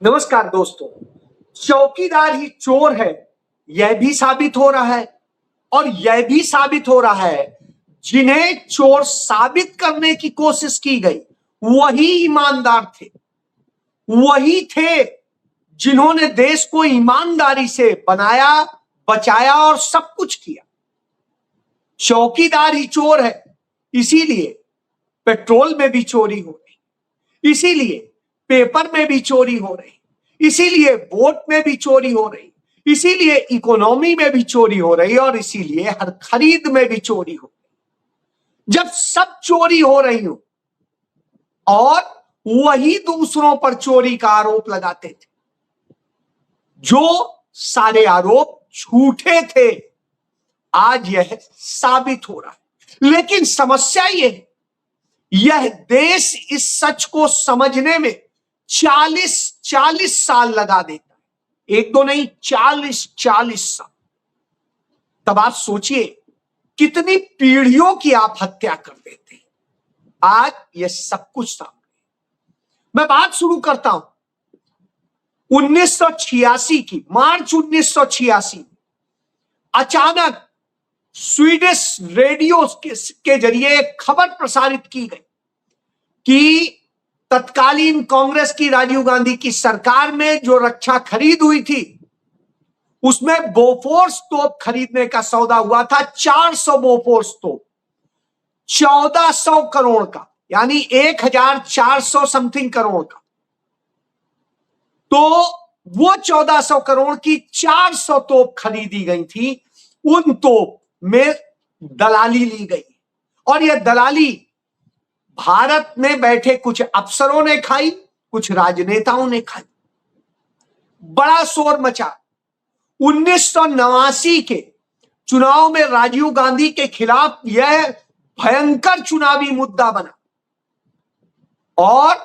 नमस्कार दोस्तों। चौकीदार ही चोर है, यह भी साबित हो रहा है और यह भी साबित हो रहा है जिन्हें चोर साबित करने की कोशिश की गई वही ईमानदार थे, वही थे जिन्होंने देश को ईमानदारी से बनाया, बचाया और सब कुछ किया। चौकीदार ही चोर है, इसीलिए पेट्रोल में भी चोरी हो रही, इसीलिए पेपर में भी चोरी हो रही, इसीलिए वोट में भी चोरी हो रही, इसीलिए इकोनॉमी में भी चोरी हो रही और इसीलिए हर खरीद में भी चोरी हो रही। जब सब चोरी हो रही हो और वही दूसरों पर चोरी का आरोप लगाते थे, जो सारे आरोप झूठे थे, आज यह साबित हो रहा है। लेकिन समस्या यह देश इस सच को समझने में 40 साल लगा देता है। एक दो नहीं, 40 साल। तब आप सोचिए कितनी पीढ़ियों की आप हत्या कर देते हैं। आज यह सब कुछ सामने। मैं बात शुरू करता हूं 1986 की। मार्च 1986 अचानक स्वीडिश रेडियो के जरिए एक खबर प्रसारित की गई कि तत्कालीन कांग्रेस की राजीव गांधी की सरकार में जो रक्षा खरीद हुई थी उसमें बोफोर्स तोप खरीदने का सौदा हुआ था। 400 बोफोर्स तोप, 1400 करोड़ का, यानी 1400 समथिंग करोड़ का। तो वो 1400 करोड़ की 400 तोप खरीदी गई थी। उन तोप में दलाली ली गई और यह दलाली भारत में बैठे कुछ अफसरों ने खाई, कुछ राजनेताओं ने खाई। बड़ा शोर मचा। 1989 के चुनाव में राजीव गांधी के खिलाफ यह भयंकर चुनावी मुद्दा बना और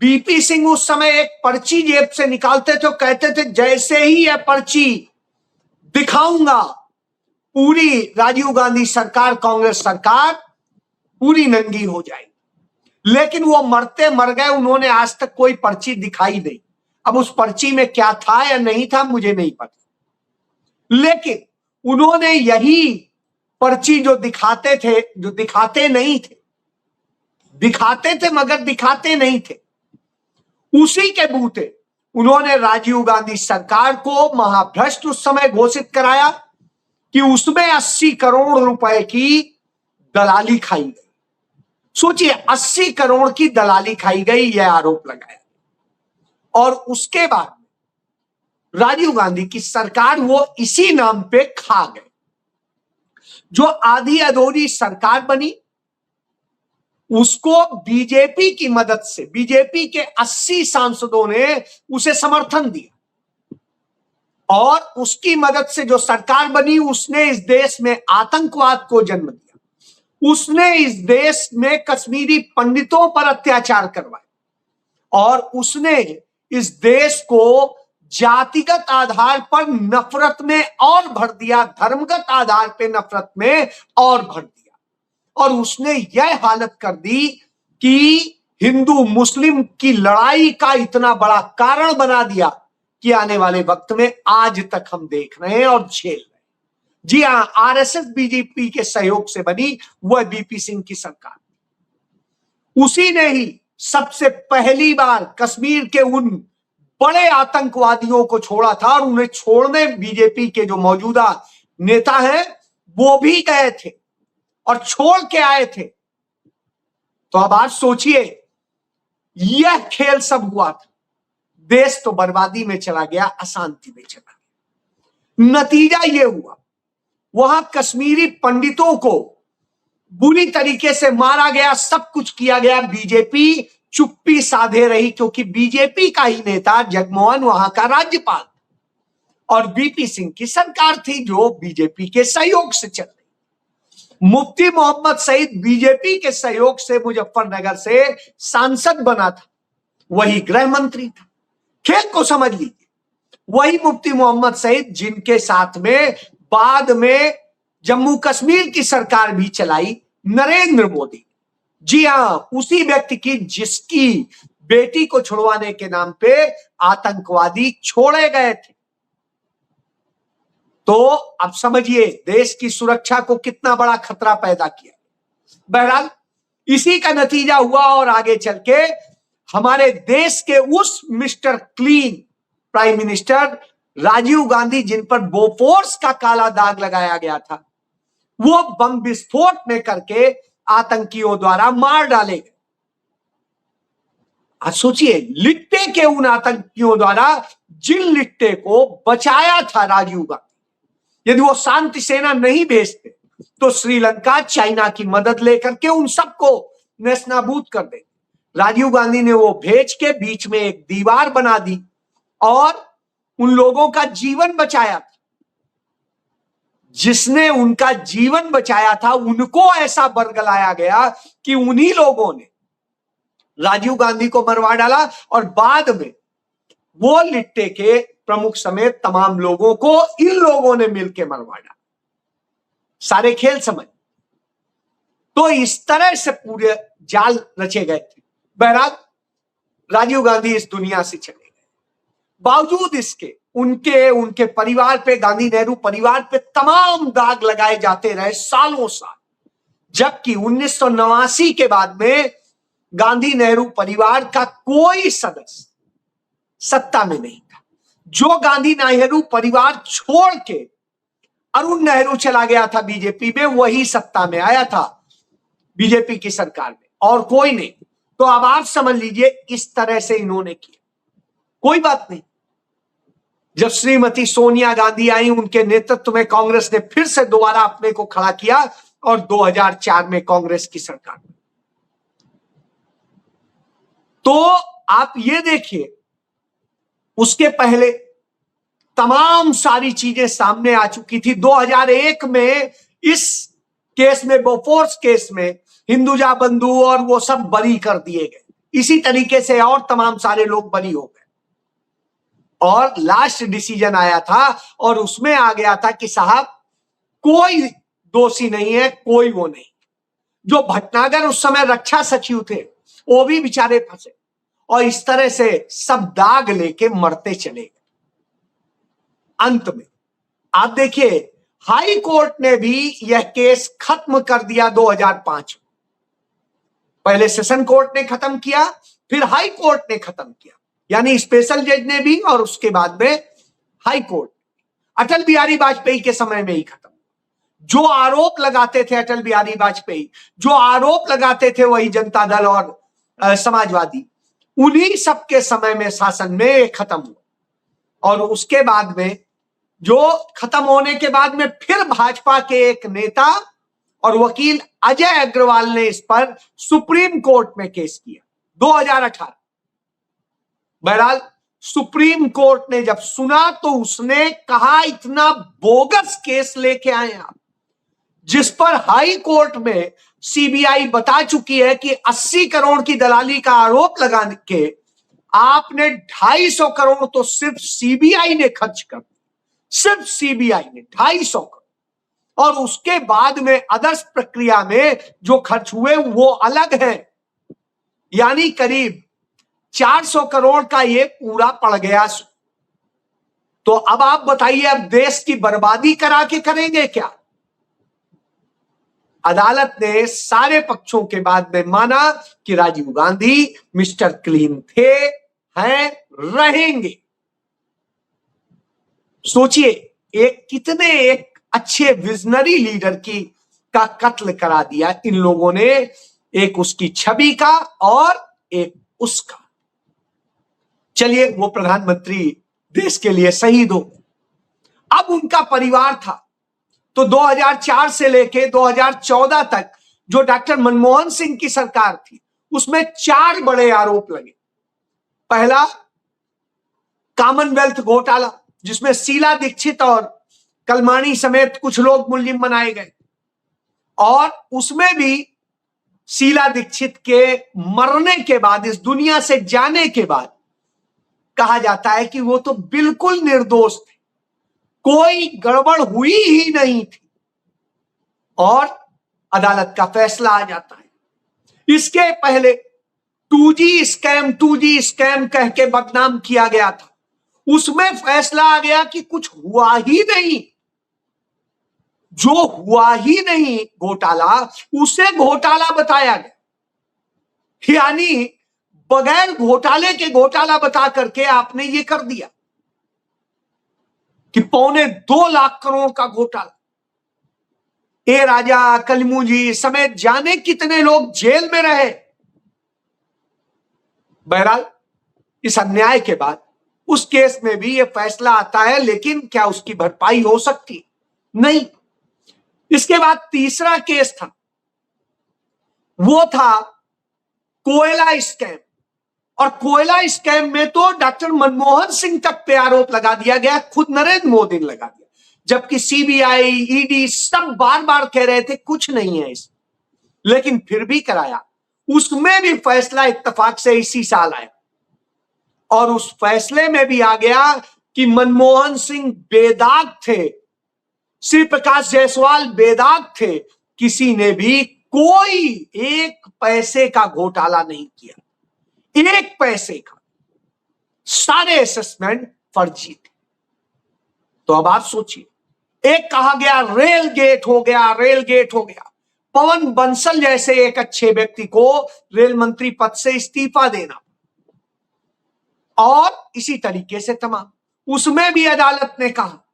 बीपी सिंह उस समय एक पर्ची जेब से निकालते थे, कहते थे जैसे ही यह पर्ची दिखाऊंगा पूरी राजीव गांधी सरकार, कांग्रेस सरकार पूरी नंगी हो जाएगी। लेकिन वो मरते मर गए, उन्होंने आज तक कोई पर्ची दिखाई नहीं। अब उस पर्ची में क्या था या नहीं था मुझे नहीं पता, लेकिन उन्होंने यही पर्ची जो दिखाते थे, जो दिखाते नहीं थे, दिखाते थे मगर दिखाते नहीं थे, उसी के बूते उन्होंने राजीव गांधी सरकार को महाभ्रष्ट उस समय घोषित कराया कि उसमें 80 करोड़ रुपए की दलाली खाई गई। सोचिए, 80 करोड़ की दलाली खाई गई, यह आरोप लगाया। और उसके बाद राजीव गांधी की सरकार वो इसी नाम पे खा गए। जो आधी अधूरी सरकार बनी उसको बीजेपी की मदद से, बीजेपी के 80 सांसदों ने उसे समर्थन दिया और उसकी मदद से जो सरकार बनी उसने इस देश में आतंकवाद को जन्म दिया। उसने इस देश में कश्मीरी पंडितों पर अत्याचार करवाए और उसने इस देश को जातिगत आधार पर नफरत में और भर दिया, धर्मगत आधार पर नफरत में और भर दिया। और उसने यह हालत कर दी कि हिंदू मुस्लिम की लड़ाई का इतना बड़ा कारण बना दिया कि आने वाले वक्त में आज तक हम देख रहे हैं और झेल रहे हैं। जी हां, आरएसएस बीजेपी के सहयोग से बनी वह बीपी सिंह की सरकार। उसी ने ही सबसे पहली बार कश्मीर के उन बड़े आतंकवादियों को छोड़ा था और उन्हें छोड़ने बीजेपी के जो मौजूदा नेता हैं वो भी गए थे और छोड़ के आए थे। तो अब आप सोचिए, यह खेल सब हुआ था। देश तो बर्बादी में चला गया, अशांति में चला गया। नतीजा यह हुआ, वहां कश्मीरी पंडितों को बुरी तरीके से मारा गया, सब कुछ किया गया। बीजेपी चुप्पी साधे रही क्योंकि बीजेपी का ही नेता जगमोहन वहां का राज्यपाल और बीपी सिंह की सरकार थी जो बीजेपी के सहयोग से चल रही। मुफ्ती मोहम्मद सईद बीजेपी के सहयोग से मुजफ्फरनगर से सांसद बना था, वही गृह मंत्री था। खेल को समझ लीजिए, वही मुफ्ती मोहम्मद सईद जिनके साथ में बाद में जम्मू कश्मीर की सरकार भी चलाई नरेंद्र मोदी। जी हां, उसी व्यक्ति की जिसकी बेटी को छुड़वाने के नाम पे आतंकवादी छोड़े गए थे। तो अब समझिए देश की सुरक्षा को कितना बड़ा खतरा पैदा किया। बहरहाल इसी का नतीजा हुआ और आगे चल के हमारे देश के उस mister clean prime minister Rajiv Gandhi, जिन पर बोफोर्स का काला दाग लगाया गया था, वो बम विस्फोट में करके आतंकियों द्वारा मार डाले गए। आज सोचिए, लिट्टे के उन आतंकियों द्वारा जिन लिट्टे को बचाया था राजीव गांधी, यदि वो शांति सेना नहीं भेजते तो श्रीलंका चाइना की मदद लेकर के उन सबको नेस्तनाबूद कर दे। राजीव गांधी ने वो भेज के बीच में एक दीवार बना दी और उन लोगों का जीवन बचाया था। जिसने उनका जीवन बचाया था उनको ऐसा बरगलाया गया कि उन्हीं लोगों ने राजीव गांधी को मरवा डाला और बाद में वो लिट्टे के प्रमुख समेत तमाम लोगों को इन लोगों ने मिलकर मरवा डाला। सारे खेल समझ। तो इस तरह से पूरे जाल रचे गए थे। बहरहाल राजीव गांधी इस दुनिया से चले गए। बावजूद इसके उनके परिवार पे, गांधी नेहरू परिवार पे तमाम दाग लगाए जाते रहे सालों साल, जबकि 1989 के बाद में गांधी नेहरू परिवार का कोई सदस्य सत्ता में नहीं था। जो गांधी नेहरू परिवार छोड़ के अरुण नेहरू चला गया था बीजेपी में, वही सत्ता में आया था बीजेपी की सरकार में, और कोई नहीं। तो अब आप समझ लीजिए इस तरह से इन्होंने किया। कोई बात नहीं, जब श्रीमती सोनिया गांधी आई, उनके नेतृत्व में कांग्रेस ने फिर से दोबारा अपने को खड़ा किया और 2004 में कांग्रेस की सरकार में। तो आप ये देखिए, उसके पहले तमाम सारी चीजें सामने आ चुकी थी। 2001 में इस केस में, बोफोर्स केस में, हिंदुजा बंधु और वो सब बरी कर दिए गए। इसी तरीके से और तमाम सारे लोग बरी हो गए और लास्ट डिसीजन आया था और उसमें आ गया था कि साहब कोई दोषी नहीं है, कोई वो नहीं। जो भटनागर उस समय रक्षा सचिव थे वो भी बेचारे फंसे और इस तरह से सब दाग लेके मरते चले गए। अंत में आप देखिए, हाई कोर्ट ने भी यह केस खत्म कर दिया 2005 में। पहले सेशन कोर्ट ने खत्म किया, फिर हाई कोर्ट ने खत्म किया, यानी स्पेशल जज ने भी, और उसके बाद में हाई कोर्ट। अटल बिहारी वाजपेयी के समय में ही खत्म। जो आरोप लगाते थे अटल बिहारी वाजपेयी, जो आरोप लगाते थे वही जनता दल और समाजवादी, उन्हीं सबके समय में, शासन में खत्म हुआ। और उसके बाद में, जो खत्म होने के बाद में, फिर भाजपा के एक नेता और वकील अजय अग्रवाल ने इस पर सुप्रीम कोर्ट में केस किया 2018। बहरहाल सुप्रीम कोर्ट ने जब सुना तो उसने कहा, इतना बोगस केस लेके आए आप, जिस पर हाई कोर्ट में सीबीआई बता चुकी है कि 80 करोड़ की दलाली का आरोप लगाने के आपने 250 करोड़ तो सिर्फ सीबीआई ने खर्च कर, सिर्फ सीबीआई ने 250 करोड़, और उसके बाद में अदर्स प्रक्रिया में जो खर्च हुए वो अलग है, यानी करीब 400 करोड़ का ये पूरा पड़ गया। तो अब आप बताइए, अब देश की बर्बादी करा के करेंगे क्या? अदालत ने सारे पक्षों के बाद में माना कि राजीव गांधी मिस्टर क्लीन थे, हैं, रहेंगे। सोचिए, एक अच्छे विजनरी लीडर का कत्ल करा दिया इन लोगों ने, एक उसकी छवि का और एक उसका। चलिए, वो प्रधानमंत्री देश के लिए शहीद हो। अब उनका परिवार था, तो 2004 से लेके 2014 तक जो डॉक्टर मनमोहन सिंह की सरकार थी, उसमें 4 बड़े आरोप लगे। पहला, कॉमनवेल्थ घोटाला, जिसमें शीला दीक्षित और कलमाणी समेत कुछ लोग मुलजिम बनाए गए, और उसमें भी शीला दीक्षित के मरने के बाद, इस दुनिया से जाने के बाद, कहा जाता है कि वो तो बिल्कुल निर्दोष थे, कोई गड़बड़ हुई ही नहीं थी, और अदालत का फैसला आ जाता है। इसके पहले 2G स्कैम कह के बदनाम किया गया था, उसमें फैसला आ गया कि कुछ हुआ ही नहीं। जो हुआ ही नहीं घोटाला, उसे घोटाला बताया गया। यानी बगैर घोटाले के घोटाला बता करके आपने ये कर दिया कि 2.25 करोड़ का घोटाला। ए राजा, कलिमुजी समेत जाने कितने लोग जेल में रहे। बहरहाल इस अन्याय के बाद उस केस में भी यह फैसला आता है, लेकिन क्या उसकी भरपाई हो सकती? नहीं। इसके बाद तीसरा केस था, वो था कोयला स्कैम। और कोयला स्कैम में तो डॉक्टर मनमोहन सिंह तक पे आरोप लगा दिया गया, खुद नरेंद्र मोदी ने लगा दिया, जबकि सीबीआई, ईडी सब बार बार कह रहे थे कुछ नहीं है इस, लेकिन फिर भी कराया। उसमें भी फैसला इत्तेफाक से इसी साल आया, और उस फैसले में भी आ गया कि मनमोहन सिंह बेदाग थे, श्री प्रकाश जायसवाल बेदाग थे, किसी ने भी कोई एक पैसे का घोटाला नहीं किया, एक पैसे का। सारे असेसमेंट फर्जी थे। तो अब आप सोचिए, एक कहा गया रेल गेट हो गया, रेल गेट हो गया। पवन बंसल जैसे एक अच्छे व्यक्ति को रेल मंत्री पद से इस्तीफा देना, और इसी तरीके से तमाम। उसमें भी अदालत ने कहा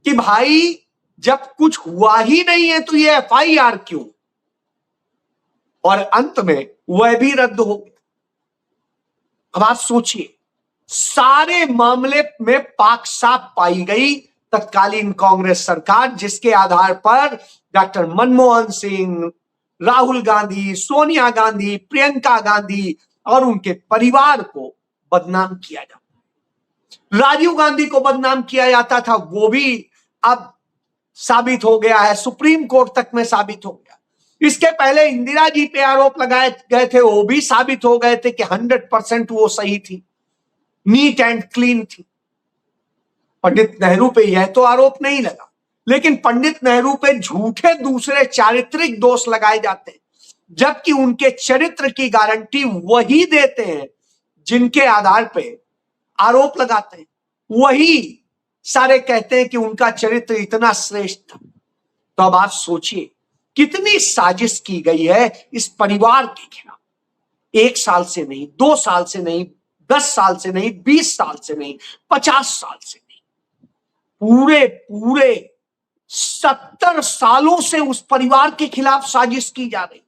कि भाई जब कुछ हुआ ही नहीं है तो ये एफआईआर क्यों, और अंत में वह भी रद्द हो गया। अब आप सोचिए, सारे मामले में पाक साफ पाई गई तत्कालीन कांग्रेस सरकार, जिसके आधार पर डॉक्टर मनमोहन सिंह, राहुल गांधी, सोनिया गांधी, प्रियंका गांधी और उनके परिवार को बदनाम किया जाता है। राजीव गांधी को बदनाम किया जाता था, वो भी अब साबित हो गया है, सुप्रीम कोर्ट तक में साबित हो गया। इसके पहले इंदिरा जी पे आरोप लगाए गए थे, वो भी साबित हो गए थे कि 100% वो सही थी, नीट एंड क्लीन थी। पंडित नेहरू पे यह तो आरोप नहीं लगा, लेकिन पंडित नेहरू पे झूठे दूसरे चारित्रिक दोष लगाए जाते हैं, जबकि उनके चरित्र की गारंटी वही देते हैं जिनके आधार पे आरोप लगाते हैं। वही सारे कहते हैं कि उनका चरित्र इतना श्रेष्ठ था। तो अब आप सोचिए कितनी साजिश की गई है इस परिवार के खिलाफ। 1 साल से नहीं, 2 साल से नहीं, 10 साल से नहीं, 20 साल से नहीं, 50 साल से नहीं, पूरे 70 सालों से उस परिवार के खिलाफ साजिश की जा रही।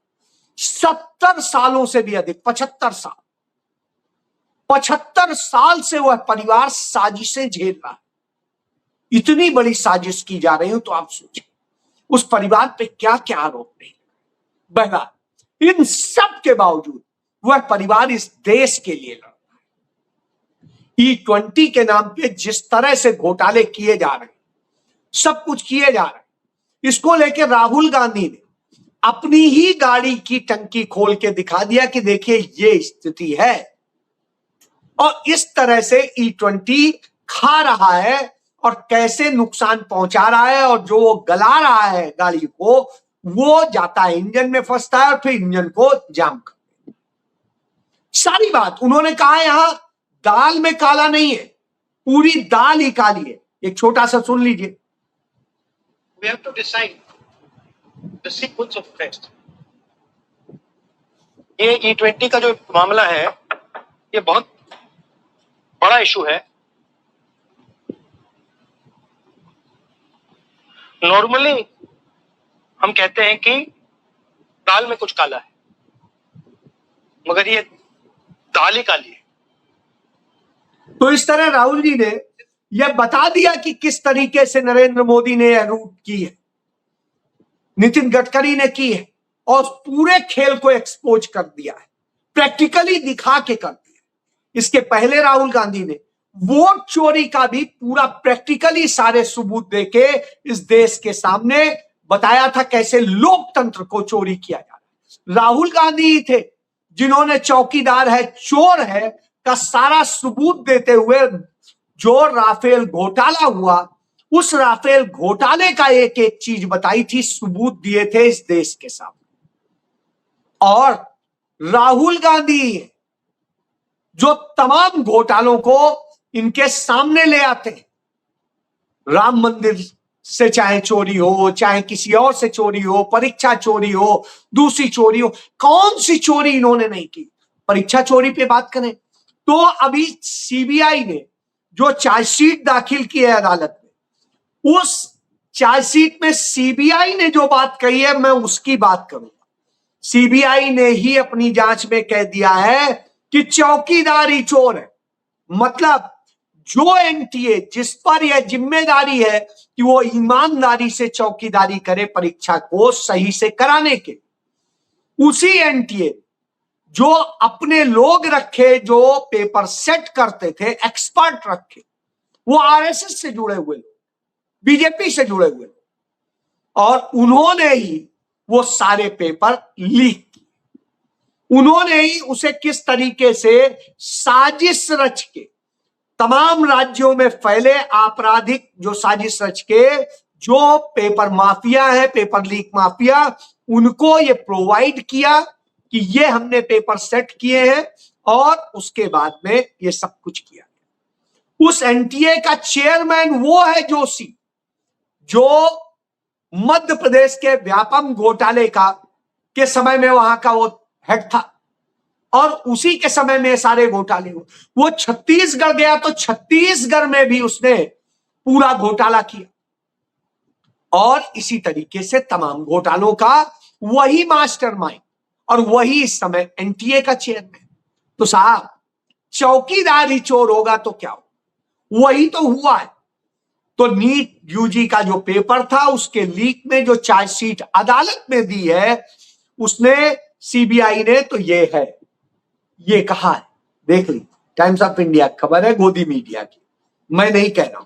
70 सालों से भी अधिक, 75 साल से वह परिवार साजिशें झेल रहा है। इतनी बड़ी साजिश की जा रही हो तो आप सोचिए उस परिवार पे क्या क्या आरोप नहीं। बहरहाल इन सब के बावजूद वह परिवार इस देश के लिए लड़ रहा है। E20 के नाम पे जिस तरह से घोटाले किए जा रहे हैं, सब कुछ किए जा रहे हैं, इसको लेकर राहुल गांधी ने अपनी ही गाड़ी की टंकी खोल के दिखा दिया कि देखिए ये स्थिति है, और इस तरह से E20 खा रहा है और कैसे नुकसान पहुंचा रहा है, और जो वो गला रहा है गाड़ी को, वो जाता है इंजन में फंसता है और फिर इंजन को जाम कर देता है। सारी बात उन्होंने कहा यहां दाल में काला नहीं है, पूरी दाल ही काली है। एक छोटा सा सुन लीजिए। We have to decide the sequence of events. ये E20 का जो मामला है, ये बहुत बड़ा इशू है। नॉर्मली हम कहते हैं कि दाल में कुछ काला है, मगर ये दाल ही काली है। तो इस तरह राहुल जी ने यह बता दिया कि किस तरीके से नरेंद्र मोदी ने यह रूट की है, नितिन गडकरी ने की है, और पूरे खेल को एक्सपोज कर दिया है, प्रैक्टिकली दिखा के कर दिया। इसके पहले राहुल गांधी ने वोट चोरी का भी पूरा प्रैक्टिकली सारे सबूत देके इस देश के सामने बताया था कैसे लोकतंत्र को चोरी किया जा रहा है। राहुल गांधी ही थे जिन्होंने चौकीदार है, चोर है का सारा सबूत देते हुए जो राफेल घोटाला हुआ, उस राफेल घोटाले का एक एक चीज बताई थी, सबूत दिए थे इस देश के सामने। और राहुल गांधी जो तमाम घोटालों को इनके सामने ले आते हैं। राम मंदिर से चाहे चोरी हो, चाहे किसी और से चोरी हो, परीक्षा चोरी हो, दूसरी चोरी हो, कौन सी चोरी इन्होंने नहीं की। परीक्षा चोरी पे बात करें तो अभी सीबीआई ने जो चार्जशीट दाखिल की है अदालत में, उस चार्जशीट में सीबीआई ने जो बात कही है, मैं उसकी बात करूंगा। सीबीआई ने ही अपनी जांच में कह दिया है कि चौकीदार ही चोर है। मतलब जो एनटीए जिस पर यह जिम्मेदारी है कि वो ईमानदारी से चौकीदारी करे परीक्षा को सही से कराने के, उसी एनटीए जो अपने लोग रखे जो पेपर सेट करते थे, एक्सपर्ट रखे, वो आरएसएस से जुड़े हुए लोग, बीजेपी से जुड़े हुए लोग, और उन्होंने ही वो सारे पेपर लीक किए। उन्होंने ही उसे किस तरीके से साजिश रच के तमाम राज्यों में फैले आपराधिक जो साजिश रच के जो पेपर माफिया है, पेपर लीक माफिया, उनको ये प्रोवाइड किया कि ये हमने पेपर सेट किए हैं, और उसके बाद में ये सब कुछ किया। उस एनटीए का चेयरमैन वो है जोशी, जो मध्य प्रदेश के व्यापम घोटाले का के समय में वहां का वो हेड था, और उसी के समय में सारे घोटाले हुए। वो छत्तीसगढ़ गया तो छत्तीसगढ़ में भी उसने पूरा घोटाला किया, और इसी तरीके से तमाम घोटालों का वही मास्टरमाइंड, और वही इस समय एनटीए का चेयरमैन। तो साहब, चौकीदार ही चोर होगा तो क्या हो, वही तो हुआ है। तो नीट यूजी का जो पेपर था, उसके लीक में जो चार्जशीट अदालत में दी है, उसने सीबीआई ने तो ये कहा है, देख ली, टाइम्स ऑफ इंडिया खबर है, गोदी मीडिया की, मैं नहीं कह रहा हूं,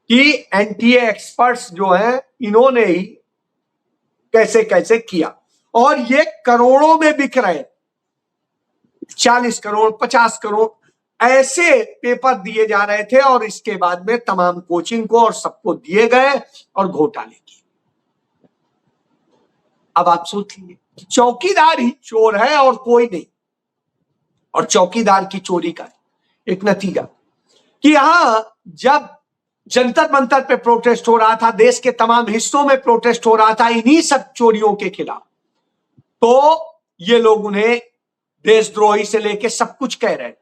कि एनटीए एक्सपर्ट्स जो हैं इन्होंने ही कैसे कैसे किया, और ये करोड़ों में बिक रहे, 40 करोड़ 50 करोड़ ऐसे पेपर दिए जा रहे थे, और इसके बाद में तमाम कोचिंग को और सबको दिए गए और घोटाले किए। अब आप सोच लीजिए, चौकीदार ही चोर है और कोई नहीं। और चौकीदार की चोरी का एक नतीजा कि यहां जब जंतर मंतर पे प्रोटेस्ट हो रहा था, देश के तमाम हिस्सों में प्रोटेस्ट हो रहा था इन्हीं सब चोरियों के खिलाफ, तो ये लोग उन्हें देशद्रोही से लेके सब कुछ कह रहे थे।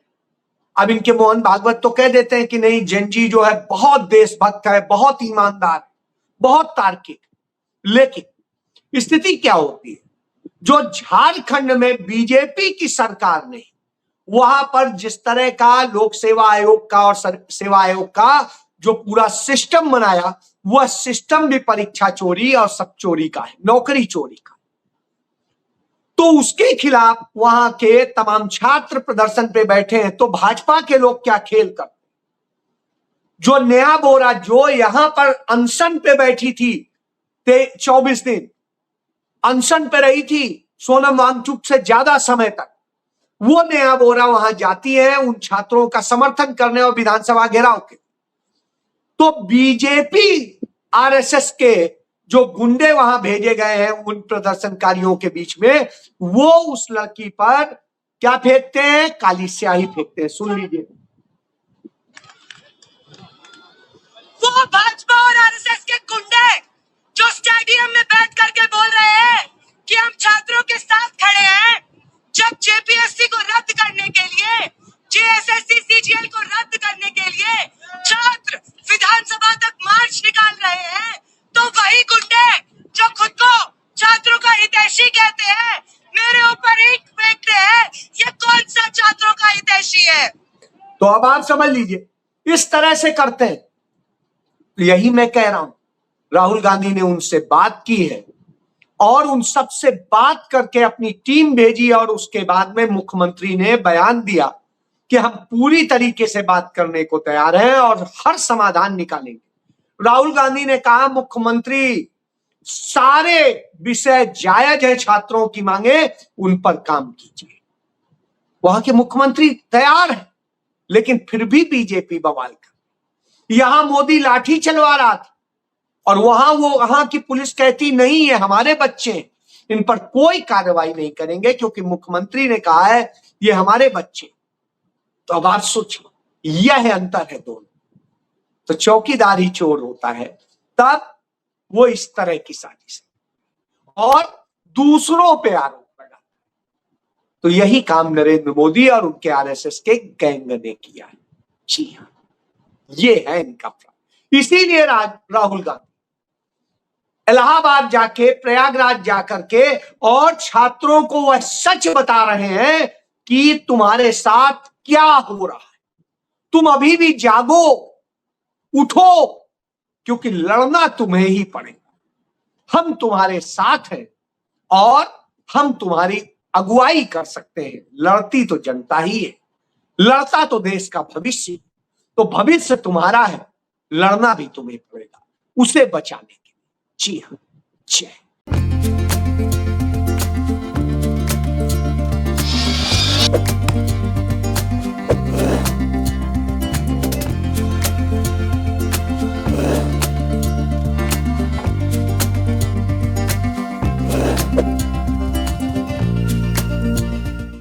अब इनके मोहन भागवत तो कह देते हैं कि नहीं, जंजी जो है बहुत देशभक्त है, बहुत ईमानदार, बहुत तार्किक। लेकिन स्थिति क्या होती है, जो झारखंड में बीजेपी की सरकार ने वहां पर जिस तरह का लोक सेवा आयोग का और सेवा आयोग का जो पूरा सिस्टम बनाया, वह सिस्टम भी परीक्षा चोरी और सब चोरी का है, नौकरी चोरी का। तो उसके खिलाफ वहां के तमाम छात्र प्रदर्शन पे बैठे हैं, तो भाजपा के लोग क्या खेल करते, जो नया बोरा जो यहां पर अनशन पे बैठी थी 24 दिन अनशन पे रही थी, सोनम वांगचुक से ज्यादा समय तक, वो नया बोरा वहां जाती है उन छात्रों का समर्थन करने और विधानसभा घेराव के। तो बीजेपी आरएसएस के जो गुंडे वहां भेजे गए हैं उन प्रदर्शनकारियों के बीच में, वो उस लड़की पर क्या फेंकते हैं, काली स्याही फेंकते हैं। सुन लीजिए। वो भाजपा और आरएसएस के गुंडे जो स्टेडियम में बैठ करके बोल रहे हैं कि हम छात्रों के साथ खड़े हैं, जब जेपीएससी को रद्द करने के लिए, जेएसएससी सीजीएल को रद्द करने के लिए छात्र विधानसभा तक मार्च निकाल रहे हैं, तो वही गुंडे जो खुद को छात्रों का हितैषी कहते हैं मेरे ऊपर ईंट फेंकते हैं। ये कौन सा छात्रों का हितैषी है? तो अब आप समझ लीजिए, इस तरह से करते हैं। तो यही मैं कह रहा हूं, राहुल गांधी ने उनसे बात की है और उन सब से बात करके अपनी टीम भेजी, और उसके बाद में मुख्यमंत्री ने बयान दिया कि हम पूरी तरीके से बात करने को तैयार हैं और हर समाधान निकालेंगे। राहुल गांधी ने कहा, मुख्यमंत्री सारे विषय जायज है, छात्रों की मांगे उन पर काम कीजिए। वहां के मुख्यमंत्री तैयार है, लेकिन फिर भी बीजेपी बवाल कर, यहां मोदी लाठी चलवा रहा था और वहां की पुलिस कहती नहीं है हमारे बच्चे, इन पर कोई कार्रवाई नहीं करेंगे क्योंकि मुख्यमंत्री ने कहा है ये हमारे बच्चे। तो अब आप सोचिए, यह अंतर है दोनों। तो चौकीदार ही चोर होता है तब वो इस तरह की साजिश और दूसरों पे आरोप लगाता है। तो यही काम नरेंद्र मोदी और उनके आरएसएस के गैंग ने किया है। जी हाँ, ये है इनका प्लान। इसीलिए राहुल गांधी इलाहाबाद जाके, प्रयागराज जाकर के और छात्रों को वह सच बता रहे हैं कि तुम्हारे साथ क्या हो रहा है। तुम अभी भी जागो, उठो, क्योंकि लड़ना तुम्हें ही पड़ेगा। हम तुम्हारे साथ हैं और हम तुम्हारी अगुवाई कर सकते हैं। लड़ती तो जनता ही है, लड़ता तो देश का भविष्य। तो भविष्य तुम्हारा है, लड़ना भी तुम्हें पड़ेगा उसे बचाने के लिए। जी हाँ, जय।